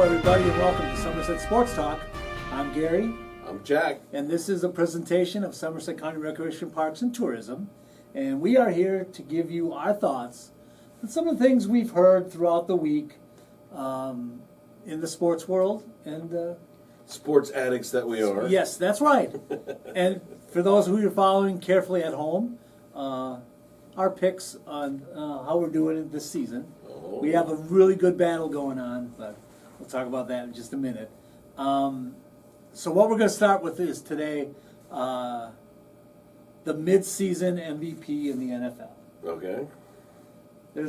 everybody, and welcome to Somerset Sports Talk. I'm Gary. I'm Jack. And this is a presentation of Somerset County Recreation Parks and Tourism. And we are here to give you our thoughts on some of the things we've heard throughout the week in the sports world. And Sports addicts that we are. yes, that's right. And for those who are following carefully at home, our picks on how we're doing it this season. Oh. We have a really good battle going on, but we'll talk about that in just a minute. So what we're going to start with is today the mid-season MVP in the NFL. Okay.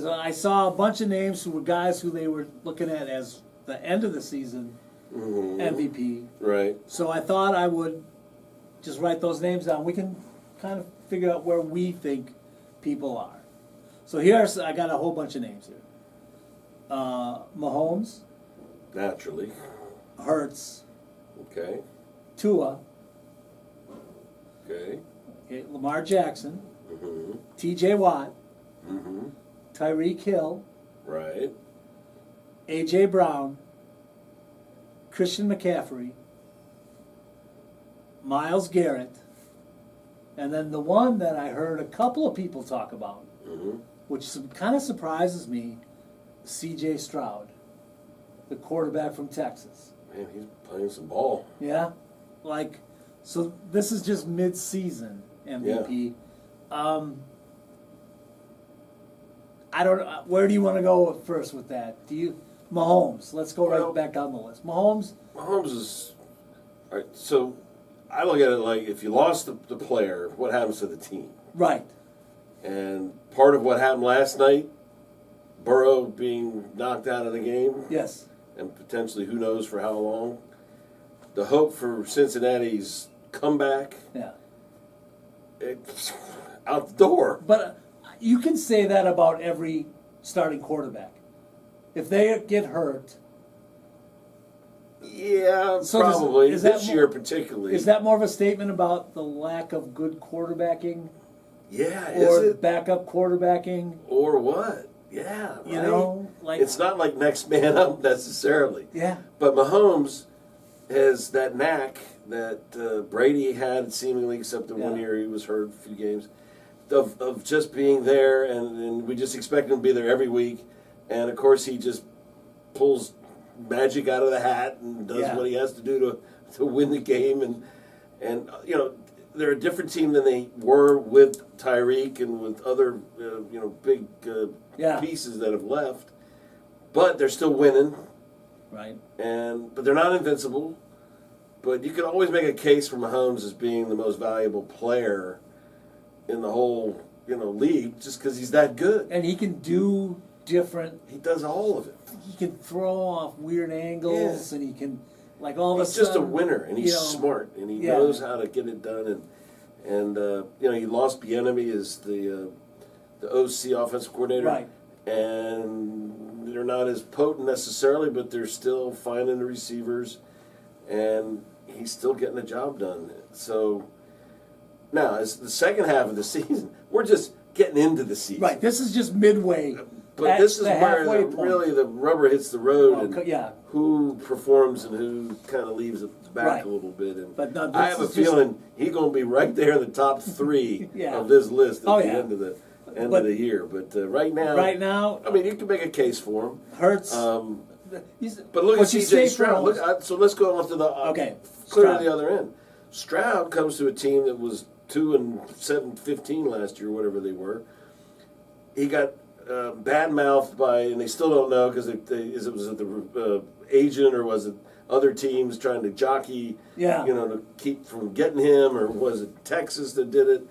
I saw a bunch of names who were guys who they were looking at as the end of the season MVP. Right. So I thought I would just write those names down. We can kind of figure out where we think people are. So I got a whole bunch of names here. Mahomes, Naturally. Hurts, Okay. Tua, Okay. Lamar Jackson, Mm-hmm. T.J. Watt, Mm-hmm. Tyreek Hill, Right. A.J. Brown, Christian McCaffrey, Myles Garrett, and then the one that I heard a couple of people talk about, Mm-hmm. which kind of surprises me, C.J. Stroud, the quarterback from Texas. Man, he's playing some ball. Yeah? So this is just mid-season MVP. I don't know. Where do you want to go first with that? Mahomes. Let's go right back down the list. Mahomes is... All right, so I look at it like if you lost the player, what happens to the team? right. And part of what happened last night, Burrow being knocked out of the game, Yes. and potentially who knows for how long, the hope for Cincinnati's comeback, Yeah. it's out the door. But you can say that about every starting quarterback. If they get hurt, Yeah, So probably. is that This more- year particularly. is that more of a statement about the lack of good quarterbacking Yeah, or is it? backup quarterbacking? Or what? Yeah, You right? know, It's not like next man up necessarily. yeah. But Mahomes has that knack that Brady had seemingly, except the one Yeah. year he was hurt a few games, of just being there, and we just expect him to be there every week. And, of course, he just pulls magic out of the hat and does Yeah. what he has to do to win the game. And they're a different team than they were with Tyreek and with other, big Yeah. pieces that have left. But they're still winning. Right. But they're not invincible. But you can always make a case for Mahomes as being the most valuable player in the whole, league, just because he's that good. And he can do different. He does all of it. He can throw off weird angles, and he can, all of a He's just a sudden, winner, and he's smart, and he Yeah. knows how to get it done. And he lost Bieniemy as the OC offensive coordinator, Right. and they're not as potent necessarily, but they're still finding the receivers, and he's still getting the job done. So now, as the second half of the season, we're just getting into the season. Right. This is just midway. But at this is the where halfway point. really the rubber hits the road, Well, and yeah. who performs and who kind of leaves it back Right. a little bit. And But no, I this have a is just- feeling he's going to be right there in the top three Yeah. of this list at Oh, the yeah. end of the But- year. But right now, Right now, you can make a case for him. Hurts. But look at what you C.J. say for Stroud. Mahomes- So let's go on to the Okay, clear Stroud. to the other end. Stroud comes to a team that was 2-7-15 last year, whatever they were. He got bad mouthed by, and they still don't know because was it the agent or was it other teams trying to jockey, Yeah. to keep from getting him, or was it Texas that did it?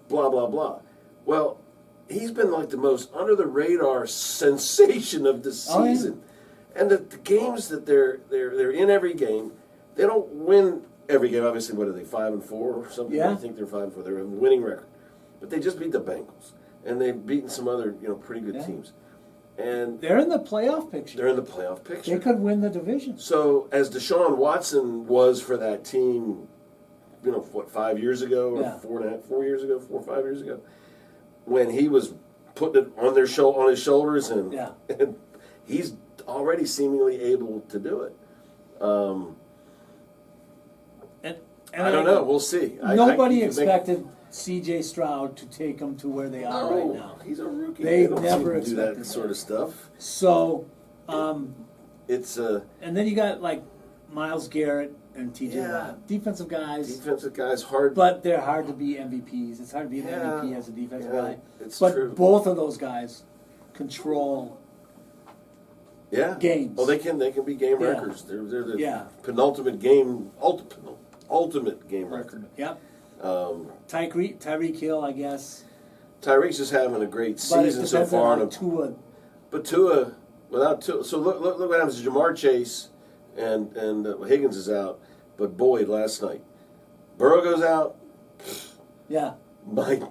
Blah blah blah. Well, he's been like the most under the radar sensation of the Oh, yeah. season, and the games that they're in every game, they don't win every game. Obviously, what are they, 5-4 or something? Yeah. I think they're 5-4. They're a winning record, but they just beat the Bengals. And they've beaten some other, pretty good Yeah. teams. And They're in the playoff picture. they're in the playoff picture. They could win the division. So, as Deshaun Watson was for that team, 5 years ago, or Yeah. 4 years ago, 4 or 5 years ago, when he was putting it on his shoulders, and Yeah. and he's already seemingly able to do it. And I don't know. We'll see. Nobody expected C.J. Stroud to take them to where they are right now. He's a rookie. They don't never seem to do that expected sort of stuff. So, It's and then you got like Myles Garrett and T.J. Yeah. Watt, defensive guys, hard. but they're hard to be MVPs. It's hard to be an Yeah. MVP as a defensive guy. It's But true. both of those guys control games. Well, they can be game Yeah. records. They're the Yeah. penultimate game, ultimate game record. Yep. Tyreek Hill, I guess. Tyreek's just having a great But it season so depends far. on how Tua. But Tua, without Tua, so look what happens to Jamar Chase and Higgins is out, but Boyd last night. Burrow goes out. Yeah. My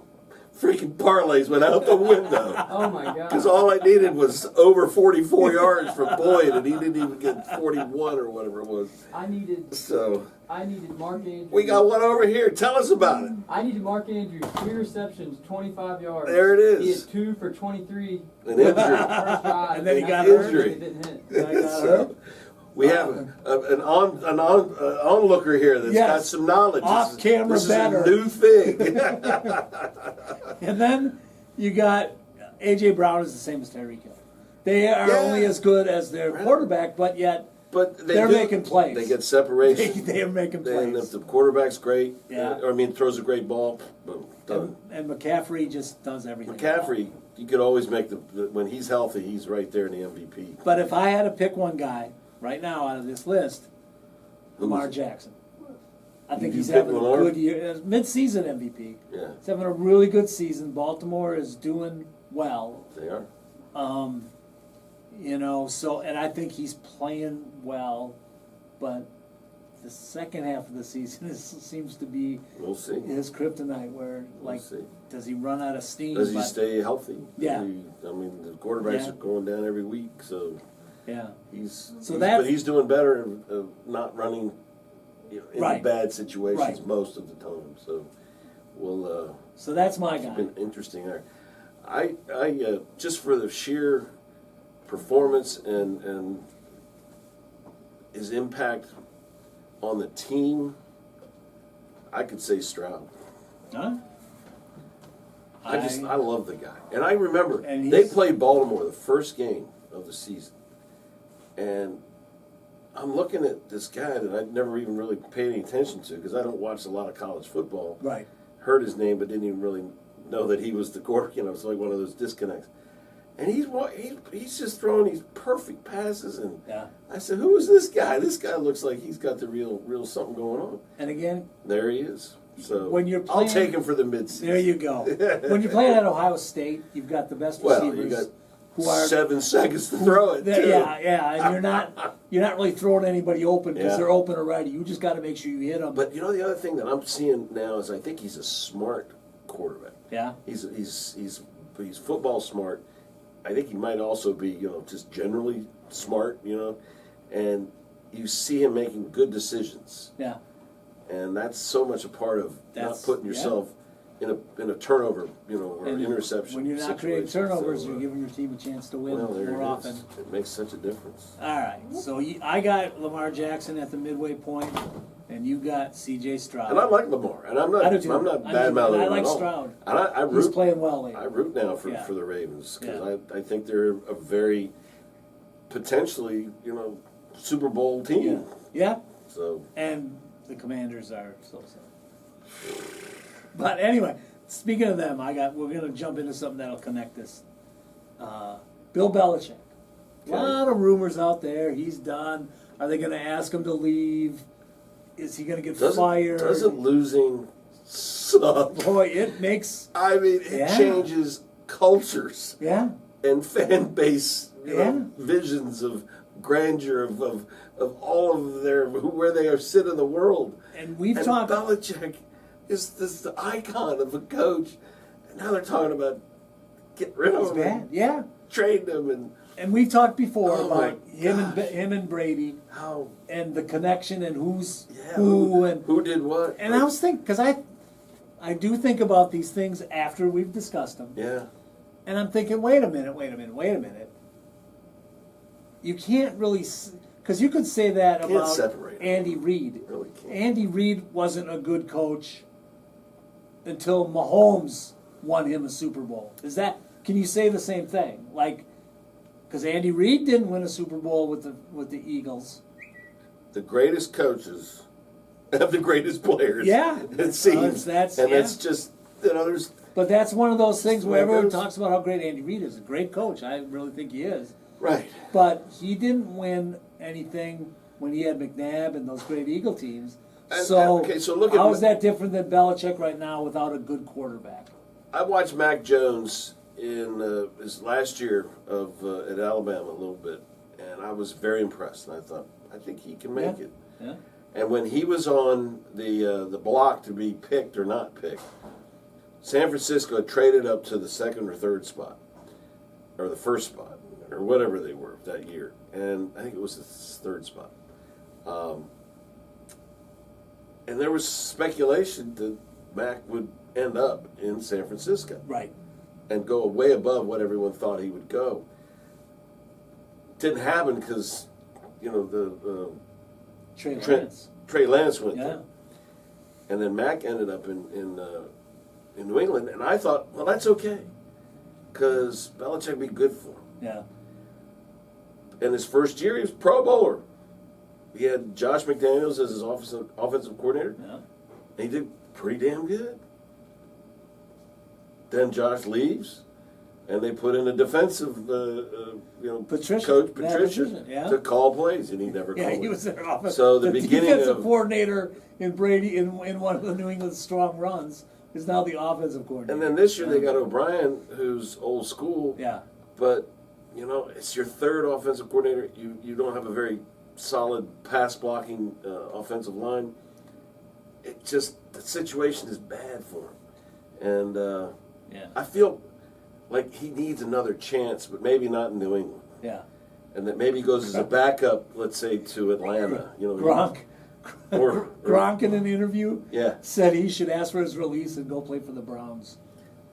freaking parlays went out the window. Oh my God! Because all I needed was over 44 yards from Boyd, and he didn't even get 41 or whatever it was. I needed Mark Andrews. We got one over here. Tell us about it. I needed Mark Andrews, 3 receptions, 25 yards. There it is. He had 2 for 23. An injury. First drive, And then he got hurt. injury. It didn't hit. I got So, hurt. we have an onlooker here that's Yes. got some knowledge. Off camera this better. is a new thing. And then you got A.J. Brown is the same as Tyreek Hill. They are Yeah. only as good as their quarterback, but yet But they're making plays. They get separation. they are making And plays. if the quarterback's great, Yeah. throws a great ball, boom, done. And McCaffrey just does everything. McCaffrey, you could always make when he's healthy, he's right there in the MVP. But if I had to pick one guy right now out of this list, Who Lamar is it? Jackson. I think You he's pick having Lamar? a good year. Mid-season MVP. Yeah, He's having a really good season. Baltimore is doing well. they are. So, and I think he's playing well, but the second half of the season seems to be We'll see. his kryptonite where, like, We'll see. does he run out of steam? Does he But- stay healthy? Yeah. The quarterbacks Yeah. are going down every week, so Yeah. but that's- he's doing better not running in Right. bad situations Right. most of the time. So we'll So that's my keep guy. it interesting there. I just for the sheer performance and his impact on the team, I could say Stroud. Huh? I love the guy, and I remember And they he's- played Baltimore the first game of the season, and I'm looking at this guy that I'd never even really paid any attention to because I don't watch a lot of college football. Right. Heard his name, but didn't even really know that he was the quarterback. It's like one of those disconnects. And he's just throwing these perfect passes, and Yeah. I said, "Who is this guy? This guy looks like he's got the real something going on." And again, There he is. So When you're I'll playing- take him for the mid-season. there you go. When you're playing at Ohio State, you've got the best Well, receivers you got who are 7 seconds to throw it. They're- Too. yeah, and you're not really throwing anybody open because Yeah. they're open already. You just got to make sure you hit them. But the other thing that I'm seeing now is I think he's a smart quarterback. Yeah, He's football smart. I think he might also be just generally smart. And you see him making good decisions, yeah, and that's so much a part of not That's- putting yourself in a turnover, or And interception. when you're not creating situation. turnovers, So, you're giving your team a chance to win well, there more it often. is. It makes such a difference. All right, so I got Lamar Jackson at the midway point, and you got C.J. Stroud. And I like Lamar, and I'm I do too. not I bad do. mouthing I him like at all. Stroud. And I He's root. playing well lately. I root now for Yeah. the Ravens because Yeah. I think they're a very potentially Super Bowl Yeah, team. yeah, So and the Commanders are so-so. But anyway, speaking of them, we're gonna jump into something that'll connect this. Bill Belichick. A Okay. lot of rumors out there. He's done. Are they gonna ask him to leave? Is he gonna get fired? doesn't losing suck? Boy, it makes I mean, it Yeah. changes cultures yeah. and fan base Yeah. visions of grandeur of all of where they are sit in the world. And we've And talked. Belichick is the icon of a coach, and now they're talking about getting rid of It's him, bad. and Yeah. trading him, and And we've talked before Oh my about him gosh. and Brady how and the connection and who's yeah, who and who did what. I was thinking because I do think about these things after we've discussed them, Yeah, and I'm thinking, wait a minute. you can't really, because you could say that Can't about separate them. Andy Reid. Really can't. Andy Reid wasn't a good coach until Mahomes won him a Super Bowl. Can you say the same thing? Like, because Andy Reid didn't win a Super Bowl with the Eagles. The greatest coaches have the greatest players. Yeah. It seems. That's just, there's. But that's one of those things where Well, everyone there's- talks about how great Andy Reid is. A great coach. I really think he is. Right. But he didn't win anything when he had McNabb and those great Eagle teams. So look at how is that different than Belichick right now without a good quarterback? I watched Mac Jones in his last year at Alabama a little bit, and I was very impressed. And I thought, I think he can make it. Yeah. And when he was on the block to be picked or not picked, San Francisco had traded up to the second or third spot, or the first spot, or whatever they were that year. And I think it was the third spot. And there was speculation that Mac would end up in San Francisco Right. and go way above what everyone thought he would go. Didn't happen because, the Trey Lance went there. And then Mac ended up in New England, and I thought, well, that's okay, because Belichick would be good for him. Yeah. And his first year, he was Pro Bowler. He had Josh McDaniels as his offensive coordinator, Yeah. and he did pretty damn good. Then Josh leaves, and they put in a defensive, Patricia. coach, Yeah, Patricia, yeah. to call plays, and he never called. Yeah, he was their offense. So the beginning defensive of- coordinator in Brady in one of the New England strong runs is now the offensive coordinator. And then this year they got O'Brien, who's old school. Yeah. But, it's your third offensive coordinator. You don't have a very solid pass blocking offensive line. The situation is bad for him. And Yeah. I feel like he needs another chance, but maybe not in New England. Yeah. And that maybe he goes as a backup, let's say, to Atlanta. Gronk. Or- Gronk in an interview Yeah. said he should ask for his release and go play for the Browns.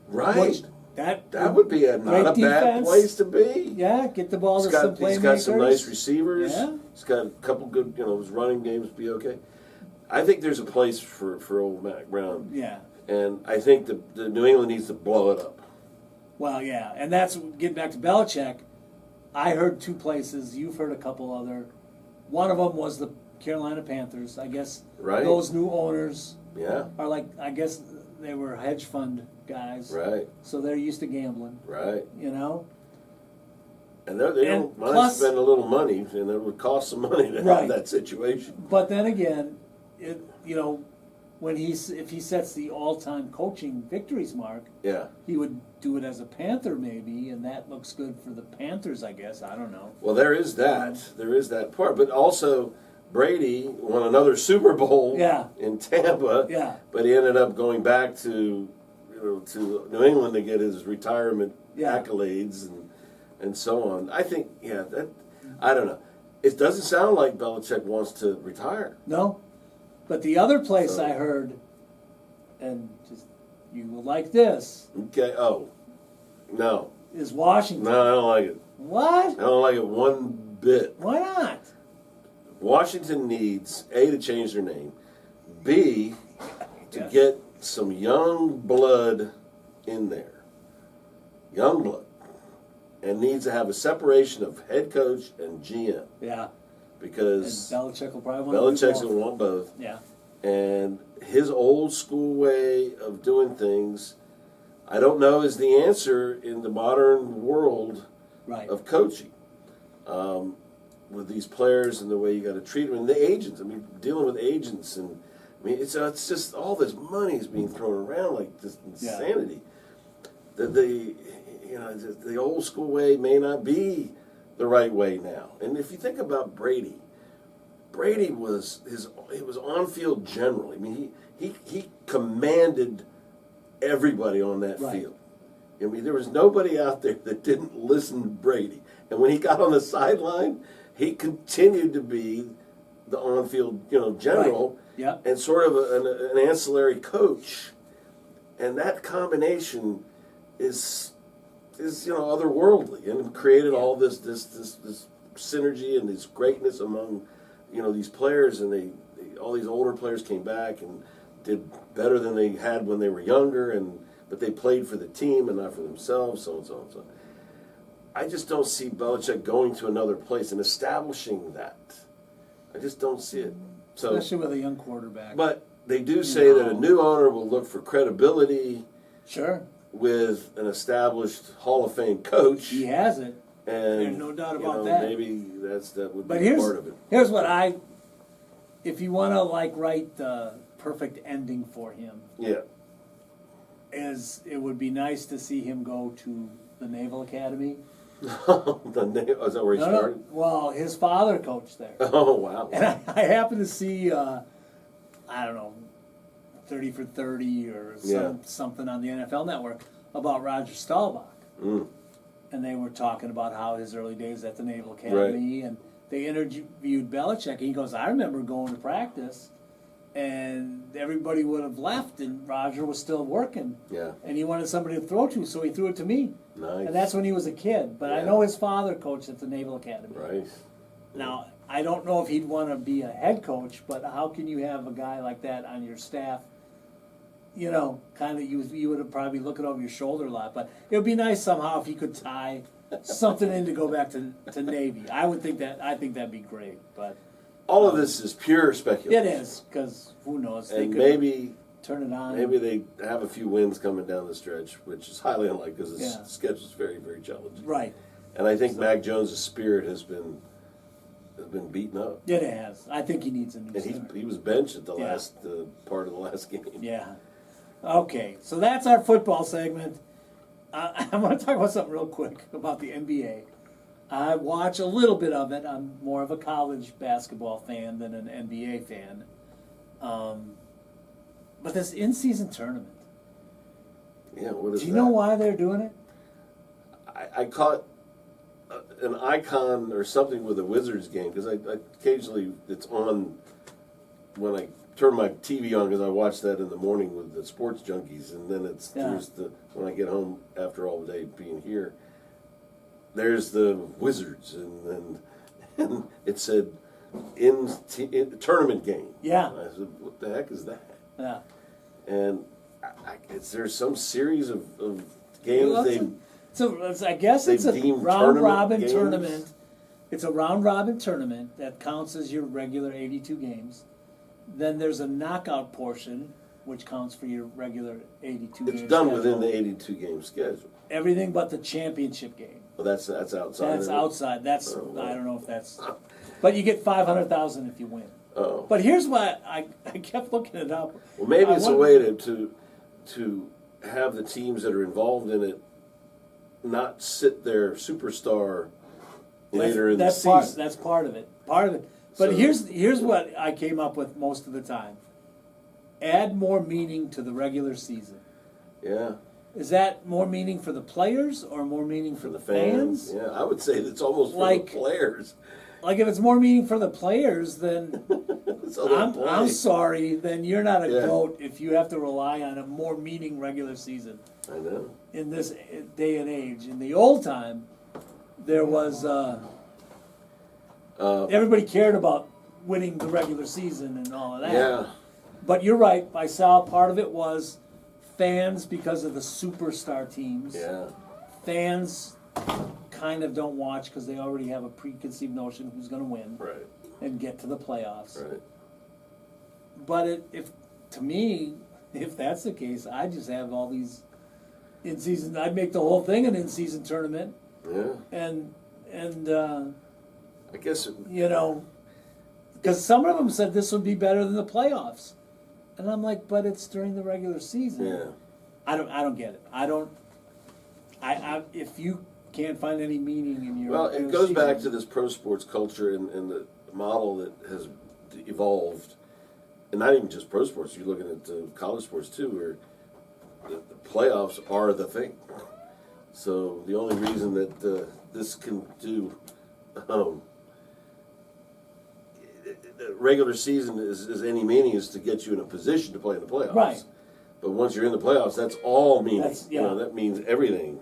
Right. Which, that would be not a great bad defense. place to be. Yeah, get the ball He's to some got some nice playmakers. receivers. Yeah. He's got a couple good, his running games be okay. I think there's a place for old Mac Brown. Yeah. And I think the New England needs to blow it up. Well, yeah, and that's getting back to Belichick. I heard two places. You've heard a couple other. One of them was the Carolina Panthers. I guess Right. those new owners Yeah. are like, I guess they were hedge fund guys. Right. So they're used to gambling, Right. And they And don't mind plus- spending a little money, and it would cost some money to Right. have that situation. But then again, when if he sets the all-time coaching victories mark, Yeah. he would do it as a Panther maybe, and that looks good for the Panthers, I guess. I don't know. Well, there is that. There is that part. But also, Brady won another Super Bowl Yeah. in Tampa. Yeah. But he ended up going back to to New England to get his retirement Yeah. accolades and so on. I think, I don't know. It doesn't sound like Belichick wants to retire. No, but the other place So- I heard, and just you will like this, Okay. Oh, no. is Washington. No, I don't like it. What? I don't like it one bit. Why not? Washington needs, A, to change their name, B, to Yes. get some young blood in there. Young blood. And needs to have a separation of head coach and GM. Yeah, and Because Belichick will probably want to Belichick's do going both. to want both. Yeah, And his old school way of doing things, I don't know, is the answer in the modern world right. of coaching. With these players and the way you got to treat them, and the agents. I mean, dealing with agents, and it's just all this money is being thrown around like this insanity. The old school way may not be the right way now. And if you think about Brady was on field general. I mean, he commanded everybody on that Right. field. I mean, there was nobody out there that didn't listen to Brady. And when he got on the sideline, he continued to be the on-field, general, Right. Yeah. and sort of an ancillary coach. And that combination is otherworldly, and created all this synergy and this greatness among, these players, and all these older players came back and did better than they had when they were younger, but they played for the team and not for themselves, so and so and so. I just don't see Belichick going to another place and establishing that. I just don't see it. So, especially with a young quarterback. But they do say that a new owner will look for credibility. Sure. With an established Hall of Fame coach. He has it. And there's no doubt about that. Maybe that would be part of it. Here's what if you want to write the perfect ending for him. Yeah. It would be nice to see him go to the Naval Academy. Is that where he started? No. Well, his father coached there. Oh, wow. And I happened to see, 30 for 30 or something on the NFL Network about Roger Staubach. Mm. And they were talking about how his early days at the Naval Academy, and they interviewed Belichick. And he goes, I remember going to practice, and everybody would have left, and Roger was still working. Yeah. And he wanted somebody to throw to, so he threw it to me. Nice. And that's when he was a kid. But I know his father coached at the Naval Academy. Right. Now, I don't know if he'd want to be a head coach, but how can you have a guy like that on your staff? Kind of you would have probably looking over your shoulder a lot. But it would be nice somehow if he could tie something in to go back to Navy. I think that'd be great. But all of this is pure speculation. it is, because who knows? And maybe turn it on. Maybe they have a few wins coming down the stretch, which is highly unlikely because the schedule is very, very challenging. Right. And I think Mac Jones' spirit has been beaten up. It has. I think he needs a new And he was benched at the last part of the last game. Yeah. Okay, so that's our football segment. I want to talk about something real quick about the NBA. I watch a little bit of it. I'm more of a college basketball fan than an NBA fan. But this in-season tournament. Yeah, what is that? Do you know why they're doing it? I caught an icon or something with a Wizards game, because I occasionally it's on when I turn my TV on, because I watch that in the morning with the sports junkies, and then there's when I get home after all the day being here, there's the Wizards, and it said in tournament game. Yeah. And I said, what the heck is that? Yeah. And there's some series of games I guess it's a deemed round-robin games? tournament. It's a round-robin tournament that counts as your regular 82 games. Then there's a knockout portion, which counts for your regular 82 games. It's done within the 82 game schedule. Everything but the championship game. Well, that's outside. That's outside. That's Oh, I don't know if that's. But you get 500,000 if you win. Oh. But here's why I kept looking it up. Well, maybe it's a way to have the teams that are involved in it not sit their superstar later in the season. That's part of it. Part of it. But here's what I came up with most of the time. Add more meaning to the regular season. Yeah. Is that more meaning for the players or more meaning for the fans? Yeah, I would say it's almost for the players. Like if it's more meaning for the players, then I'm sorry, then you're not a GOAT if you have to rely on a more meaning regular season. I know. In this day and age. In the old time, there was everybody cared about winning the regular season and all of that. Yeah. But you're right. I saw part of it was fans because of the superstar teams. Yeah. Fans kind of don't watch because they already have a preconceived notion who's going to win and get to the playoffs. Right. But if that's the case, I just have all these in-season. I'd make the whole thing an in-season tournament. Yeah. And I guess because some of them said this would be better than the playoffs, and I'm like, but it's during the regular season. Yeah. I don't get it. I if you can't find any meaning in your it goes back to this pro sports culture and the model that has evolved, and not even just pro sports. You're looking at college sports too, where the playoffs are the thing. So the only reason that this can do regular season is any meaning is to get you in a position to play in the playoffs. Right. But once you're in the playoffs, that's all meaning. That means everything.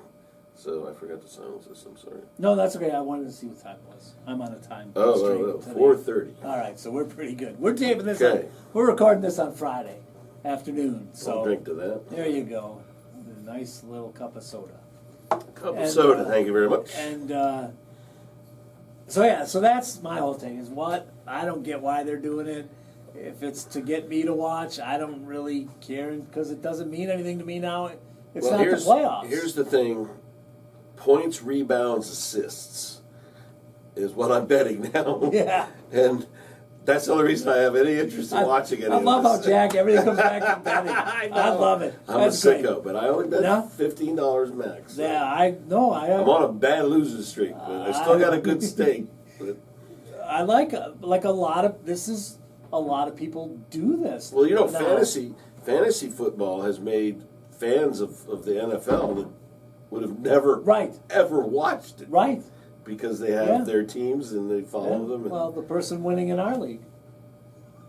So I forgot the sound system, sorry. No, that's okay. I wanted to see what time it was. I'm on a time constraint today. 4:30. All right, so we're pretty good. We're taping this Okay. we're recording this on Friday afternoon. So I'll drink to that. there you go. A nice little cup of soda. Cup of And, soda, thank you very much. And so that's my whole thing is what I don't get why they're doing it. If it's to get me to watch, I don't really care because it doesn't mean anything to me now. It's not the playoffs. Here's the thing. Points, rebounds, assists is what I'm betting now. Yeah. And that's the only reason I have any interest in watching any I of love this. how Jack everything comes back to betting. I love it. I'm That's a great. sicko, but I only bet Yeah? $15 max. So Yeah, I'm on a bad losing streak, but I still got a good stake. But, I like a lot of this is a lot of people do this. well, now. fantasy football has made fans of the NFL that would have never Right. ever watched it. Right. Because they have Yeah. their teams and they follow them. And Well, the person winning in our league.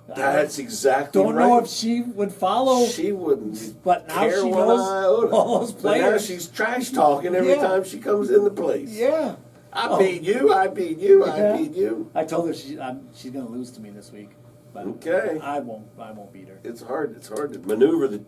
that's exactly Don't right. know if she would follow. She wouldn't But now care she one knows iota. all those But now players. she's trash talking every Yeah. time she comes in the place. Yeah. I beat you, I beat you, Yeah. I beat you. I told her she's going to lose to me this week. But Okay. I won't beat her. It's hard to maneuver the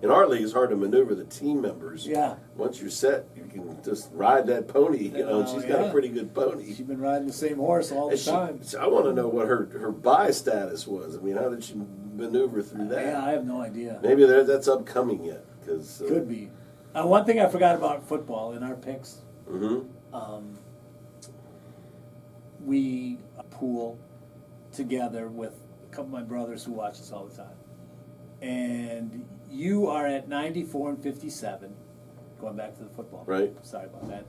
in our league it's hard to maneuver the team members. Yeah. Once you're set, you can just ride that pony, and she's got a yeah. pretty good pony. She's been riding the same horse all the And time. I want to know what her buy status was. I mean, how did she maneuver through that? Yeah, I have no idea. Maybe that's upcoming yet. Cause, Could be. One thing I forgot about football in our picks, Mm-hmm. we pool together with a couple of my brothers who watch us all the time. And you are at 94 and 57, going back to the football. Right. Sorry about that.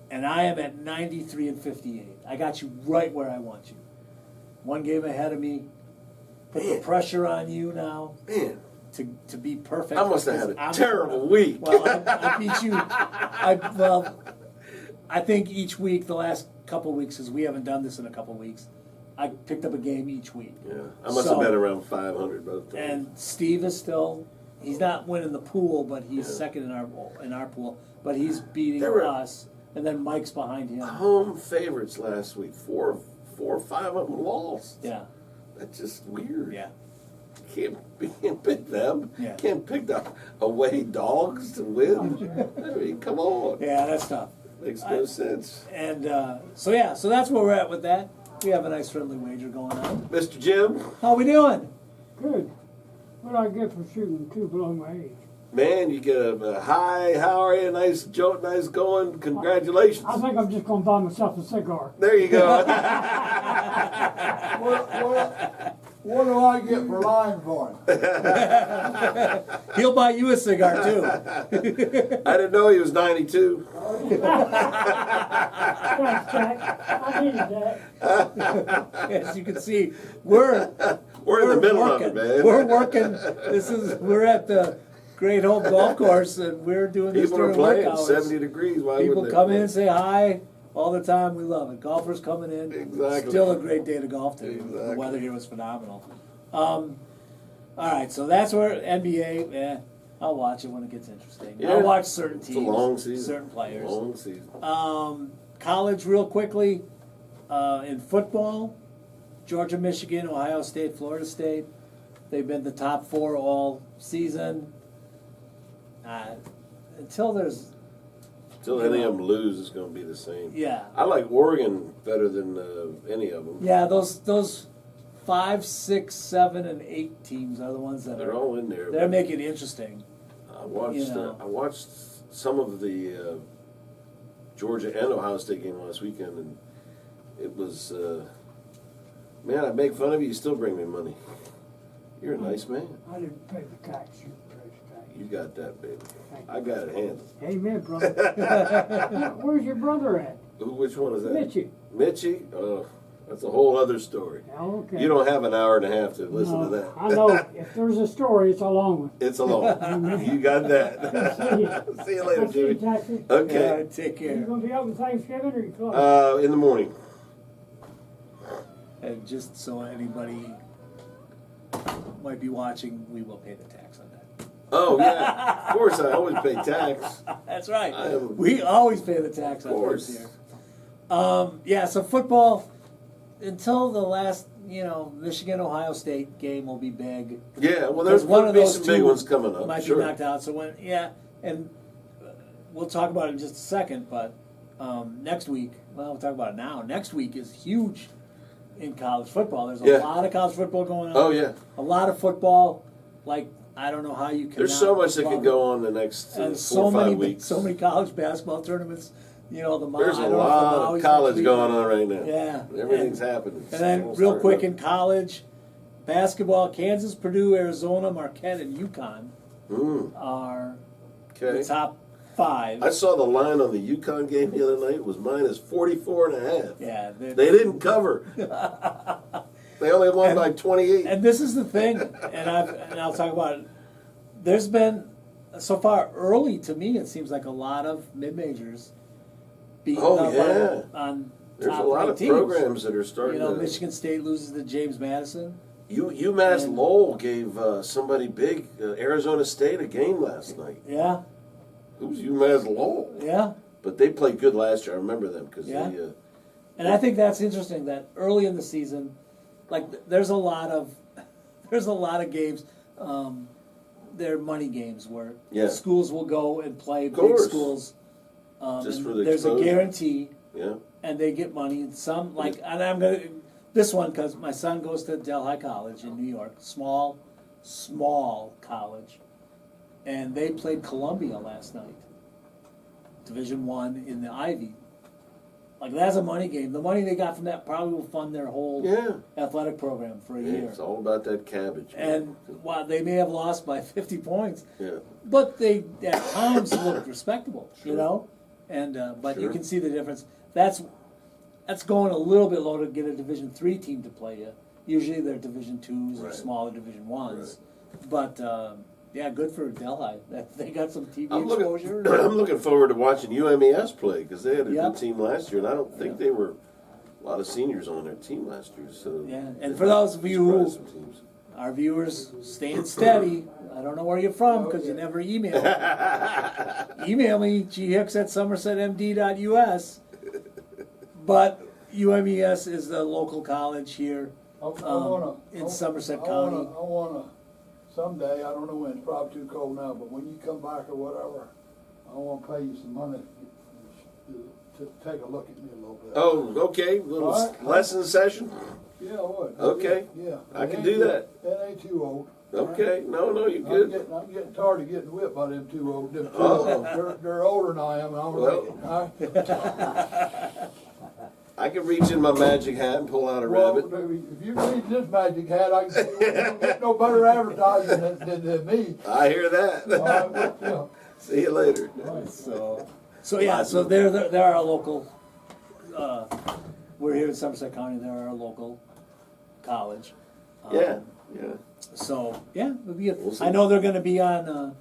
And I am at 93 and 58. I got you right where I want you. One game ahead of me. Put the Man. pressure on you now Man, to be perfect. I must have had because a I'm- terrible week. Well, I beat you. I think each week, the last couple of weeks, because we haven't done this in a couple of weeks, I picked up a game each week. Yeah, I must have been around 500 by the time. And Steve is still, he's not winning the pool, but he's Yeah. second in our pool. But he's beating There were- us, and then Mike's behind him. Home favorites last week, four or five of them lost. Yeah, That's just weird. yeah. You can't pick them. Yeah. Can't pick the away dogs to win. I mean, come on. Yeah, that's tough. Makes no sense. And so that's where we're at with that. We have a nice friendly wager going on. Mr. Jim, How we doing? Good. What do I get for shooting two below my age? man, you get a hi, how are you? Nice joke, nice going. Congratulations. I think I'm just going to buy myself a cigar. There you go. What do I get for lying for him? He'll buy you a cigar too. I didn't know he was 92. Thanks, Jack. I needed that. As you can see, we're We're in the middle working. of it, man. We're working. We're at the Great Hope Golf Course, and we're doing this People are during work playing hours. 70 degrees. Why People wouldn't come they? in and say hi all the time. We love it. Golfers coming in. Exactly. Still a great day to golf too. The Exactly. weather here was phenomenal. All right, so that's where NBA. I'll watch it when it gets interesting. Yeah. I'll watch certain It's a teams, long season. certain players. Long season. College, real quickly, in football, Georgia, Michigan, Ohio State, Florida State. They've been the top four all season. Until there's, Until any of them lose, it's going to be the same. yeah. I like Oregon better than any of them. Yeah, those 5, 6, 7, and 8 teams are the ones that They're are. all in there. They're but making it interesting. I watched. you know. I watched some of the Georgia and Ohio State game last weekend, and it was. Man, I make fun of you. You still bring me money. You're a nice man. I didn't pay the tax. You raised tax. You got that, baby. Thank I got it handled. Amen, brother. Where's your brother at? Which one is that? Mitchie. Mitchie? Oh, that's a whole other story. Oh, okay. You don't have an hour and a half to listen to No, that. I know. If there's a story, it's a long one. It's a long. You got that. See you. See you later, I'll see you, Jimmy. Taxi. Okay. Take You care. going to be open Thanksgiving or you close? In the morning. And just so anybody might be watching, we will pay the tax on that. Oh yeah, of course. I always pay tax. That's right. I am- We always pay the tax on course. things here. Yeah, so football, until the last, Michigan Ohio State game will be big. Yeah, well, Because there's one going of to be those some big two ones coming up. might Sure. be knocked out. So and we'll talk about it in just a second. But next week, well, we'll talk about it now. Next week is huge in college football. There's a Yeah. lot of college football going on. Oh yeah, A lot of football. Like, I don't know how you can. there's so much that can go on the next And 4 so or 5 many, weeks. so many college basketball tournaments. There's I a don't know if the lot Maui's of college next week. going on right now. Yeah, Everything's happening. And then, It's real all quick, starting in college basketball, Kansas, Purdue, Arizona, Marquette, and UConn up. are Okay. the top 5. I saw the line on the UConn game the other night. It was minus 44.5. Yeah, They didn't cover. They only won by 28. and this is the thing, and I'll talk about it. There's been so far early to me. It seems like a lot of mid majors beating Oh, up yeah. on There's top a lot ranked of teams. programs that are starting to. Michigan State loses to James Madison. UMass and- Lowell gave somebody big, Arizona State, a game last night. Yeah, It was UMass Lowell. yeah. But they played good last year. I remember them because Yeah. they. And I think that's interesting that early in the season, there's a lot of games. They're money games where Yeah. schools will go and play big course. schools. Just and for the there's exposure. a guarantee, Yeah. and they get money. And and I'm gonna this one because my son goes to Delhi College in New York, small college, and they played Columbia last night, Division I in the Ivy. That's a money game. The money they got from that probably will fund their whole Yeah. athletic program for a Yeah, year. it's all about that cabbage. man. And while they may have lost by 50 points, Yeah. but they at times looked respectable, Sure. And but you Sure. can see the difference. That's going a little bit low to get a Division III team to play you. Usually they're Division IIs or Right. smaller Division Is. But yeah, good for Delhi. They got some TV I'm exposure. I'm looking forward to watching UMES play because they had a Yep. good team last year, and I don't think they were a lot of seniors on their team last year. So Yeah, and for those of you who- surprised some teams. Our viewers, staying steady. I don't know where you're from because you never email. Email me, ghicks@somersetmd.us. But UMES is the local college here in Somerset County. I wanna, someday, I don't know when, it's probably too cold now, but when you come back or whatever, I wanna pay you some money to take a look at me a little bit. Oh, okay. Little All right. lesson session. Yeah, I would. Okay. Yeah. I It can ain't do too- that. It ain't too old. Okay. No, you're I'm good. getting tired of getting whipped by them too old. Oh. They're older than I am, and I'm Well. like, all right? I can reach in my magic hat and pull out a Well, rabbit. if you read this magic hat, I can you don't get no better advertising than me. I hear that. All right, well, yeah. See you later. So yeah, so they're our local. We're here in Somerset County. They're our local college. Yeah. So yeah, it'll be. We'll see. I know they're going to be on.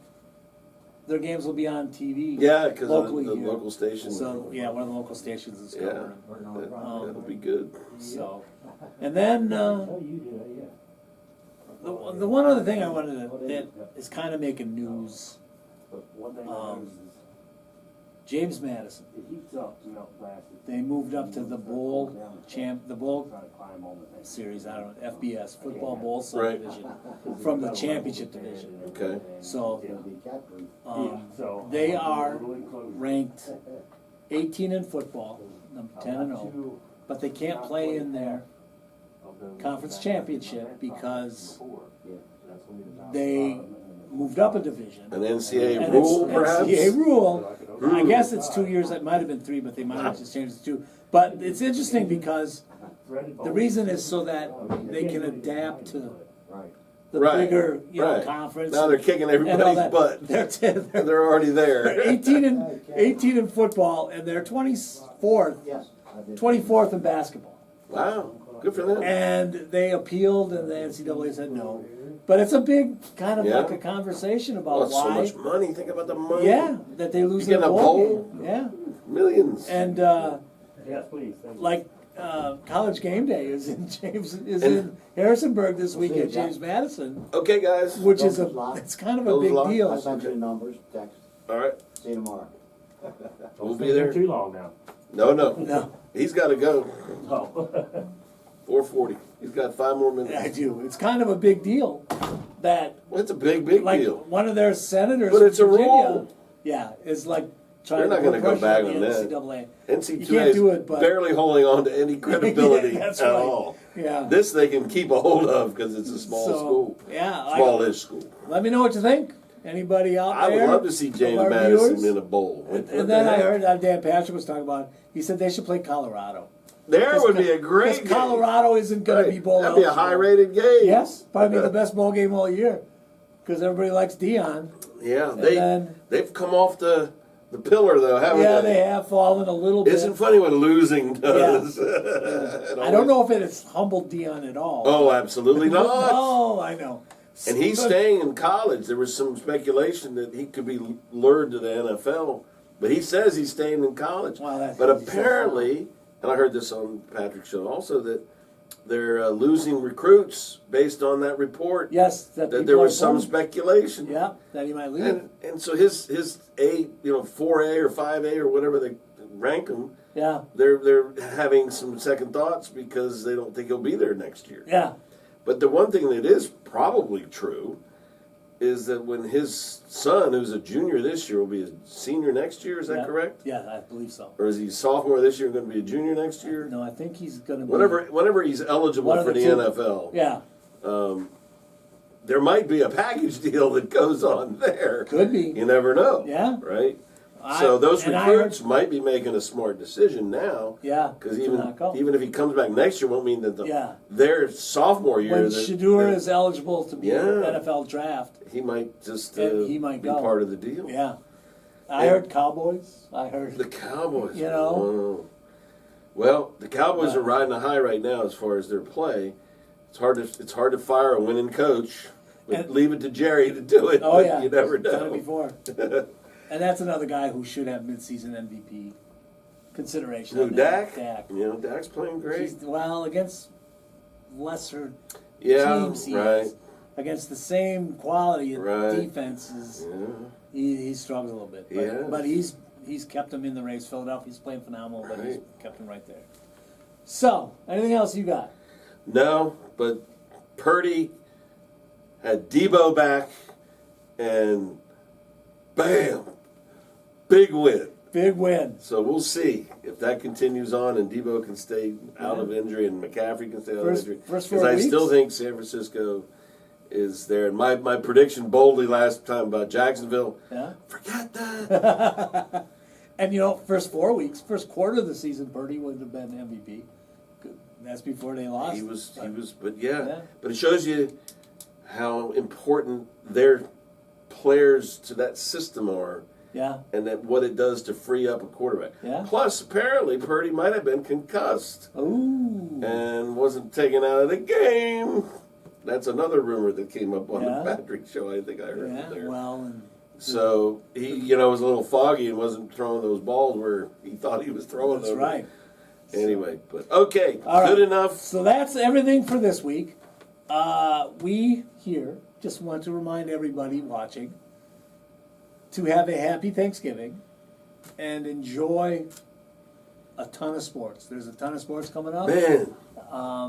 Their games will be on TV. Yeah, because locally the here. local station. So yeah, one of the local stations is Yeah. covering them. That'll be good. So, and then the one other thing I wanted that is kind of making news. James Madison. They moved up to the bowl series. I don't know, FBS football bowl Right. subdivision from the championship division. Okay. So they are ranked 18 in football, 10 and 0, but they can't play in their conference championship because they moved up a division. An NCAA And rule, it's perhaps? NCAA rule. I guess it's 2 years. It might have been 3, but they might have just changed it to 2. But it's interesting because the reason is so that they can adapt to the Right, bigger, right. conference. Now they're kicking and all everybody's that. butt. They're already They're there. 18 in football, and they're 24th in basketball. Wow. Good for them. And they appealed, and the NCAA said no. But it's a big kind of Yeah. like a conversation about Oh, it's so why. much money. Think about the money. Yeah, that they lose You get their a bowl bowl? game. Yeah, Millions. and Yes, please. Thank you. like College Game Day is in Harrisonburg this week at James Madison, Okay, guys. which is Goes lot. it's kind of a Goes big lot. I deal. sent you the numbers, text, All right. see you tomorrow. We'll be there. Too long now. No. No, He's got to go. Oh. 4:40. He's got 5 more minutes. I do. It's kind of a big deal that Well, it's a big like deal. one of their senators, But it's a from Virginia, rule. Yeah, is like trying They're not to gonna put go pressure back on on the that. NCAA. NC2A You can't is do it, but- barely holding on to any credibility Yeah, that's at right. all. Yeah. This they can keep a hold of because it's a small So, school. Yeah, Smallish school. let me know what you think. Anybody out I there? would love to see of James our Madison viewers? in a bowl. And What then the I heck? heard Dan Patrick was talking about. He said they should play Colorado. There would be a great Because Colorado isn't going to be bowl That'd be a eligible. high-rated game. Yes, probably the best bowl game all year. Because everybody likes Dion. Yeah, And then- they've come off the pillar though, haven't Yeah, they? they have fallen a little bit. Isn't funny what losing does. I don't know if it has humbled Dion at all. Oh, absolutely not. Oh, I know. And he's staying in college. There was some speculation that he could be lured to the NFL, but he says he's staying in college. Wow, that's but what he said. apparently, and I heard this on Patrick's show also, that they're losing recruits based on that report. Yes, that that people there are was some pulling. speculation. Yeah, that he might leave. And so his 4A or 5A or whatever they rank him, Yeah, they're having some second thoughts because they don't think he'll be there next year. yeah, But the one thing that is probably true is that when his son, who's a junior this year, will be a senior next year. Is that yeah. correct? Yeah, I believe so. Or is he sophomore this year and going to be a junior next year? No, I think he's going to be. Whenever he's eligible One of for the the two. NFL, Yeah, there might be a package deal that goes on there. could be. You never know. Yeah. Right. So those and I recruits heard- might be making a smart decision now. Yeah, Because to not go. even if he comes back next year, won't mean that Yeah. their sophomore year. When that- Shador that is eligible to be Yeah. in the NFL draft. he might just And he might be go. part of the deal. Yeah, I And- heard Cowboys. I heard. The Cowboys. You know? Oh. Well, the Cowboys are riding a high right now as far as their play. It's hard to fire a winning coach, but And- leave it to Jerry to do it. Oh but yeah, you never done it know. before. And that's another guy who should have midseason MVP consideration. Who, on that. Dak? Dak. You know, Dak's playing great. He's, well, against lesser Yeah, team seeds, right. against the same quality of Right. defenses, Yeah. he struggles a little bit. But, Yeah. but he's kept him in the race. Philadelphia's playing phenomenal, but he's Right. kept him right there. So, anything else you got? No, but Purdy had Debo back, and bam, big win. Big win. So we'll see if that continues on and Debo can stay out of injury and McCaffrey can stay out of injury. First Because 4 I weeks? still think San Francisco is there. And my prediction boldly last time about Jacksonville, Yeah. forget that. And you know, first 4 weeks, first quarter of the season, Purdy would have been MVP. That's before they lost. he was, but yeah. Yeah. But it shows you how important their players to that system are. Yeah. And that what it does to free up a quarterback. Yeah. Plus, apparently, Purdy might have been concussed Ooh. and wasn't taken out of the game. That's another rumor that came up on Yeah. the Patrick show. I think I heard Yeah. it there. Well, and So he, was a little foggy and wasn't throwing those balls where he thought he was throwing that's them. right. Anyway, but okay, All right. good enough. So that's everything for this week. We here just want to remind everybody watching to have a happy Thanksgiving and enjoy a ton of sports. There's a ton of sports coming up. Man,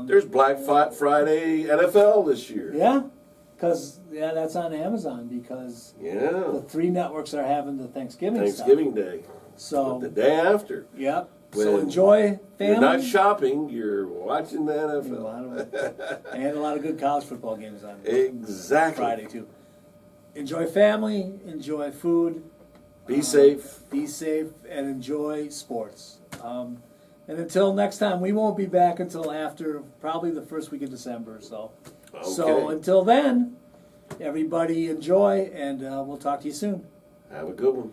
there's Black Friday NFL this year. Yeah, because that's on Amazon because the Yeah, 3 networks are having the Thanksgiving Thanksgiving Day. stuff. The So, day after. yep. So When enjoy family. You're not shopping, you're watching the A NFL. lot of- and a lot of good college football games on Exactly. Friday too. Enjoy family, enjoy food, Be safe. be safe, and enjoy sports. And until next time, we won't be back until after probably the first week of December. So Okay. until then, everybody enjoy, and we'll talk to you soon. Have a good one.